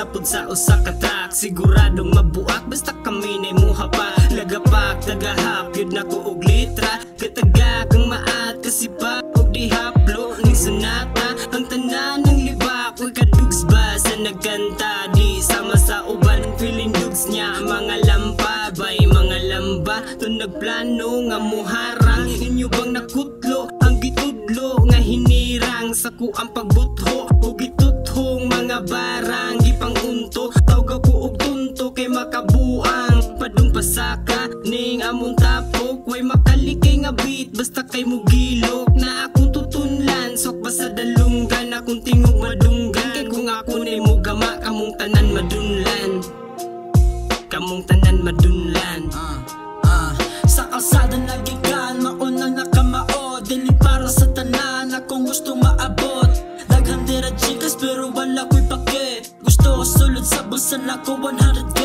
na pud sa usa ka track. Siguradong mabuak basta kami nay muha pa. Lagapak tagahap yun na ko og litra. Kataga kang maat kasipa og dihaplo ning sonata. Ang tanan ng libak uy kadugs ba sa nagkanta. Di sama sa uban feeling dugs niya. Mga lampa bay mga lamba to nagplano nga muharang. Inyo bang nakutlo ang gitudlo nga hinirang sa kuang pagbutho o gituthong mga barang gipang unto. Tawag ako og tunto kay makabuang padung pasaka ning among tapok. Way makalikay nga beat basta kay mugilok na akong tutunlan. Sok ba sa dalunggan akong tingog madunggan. Kay kung ako nay mo gama kamong tanan madunlan. Kamong tanan madunlan. Sa kalsada nagikan, maunang nakamao. Dili para sa tanan, akong gusto maabot. Daghang dira chicas pero wala ko'y pake. Gusto ko sulod sa bulsan ako 100k.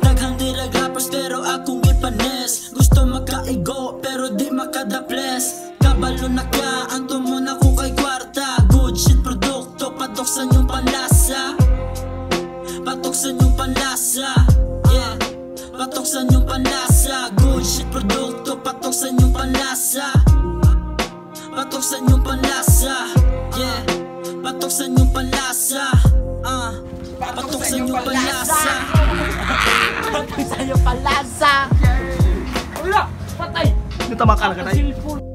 Daghang dira rappers pero akong ipanes. Gusto makaigo pero di makadaples. Kabalo na ka, anto mo na ko kay kwarta. Good shit produkto, patok sa inyong panlasa. Patok sa inyong panlasa. Yeah, patok sa inyong panlasa. Good shit produkto, patok sa inyong panlasa. Patok sa inyong panlasa. Yeah, patok sa inyong panlasa. Patok sa inyong panlasa. Patok sa inyong panlasa. Wala, patay. Natamaan ka na. Cellphone.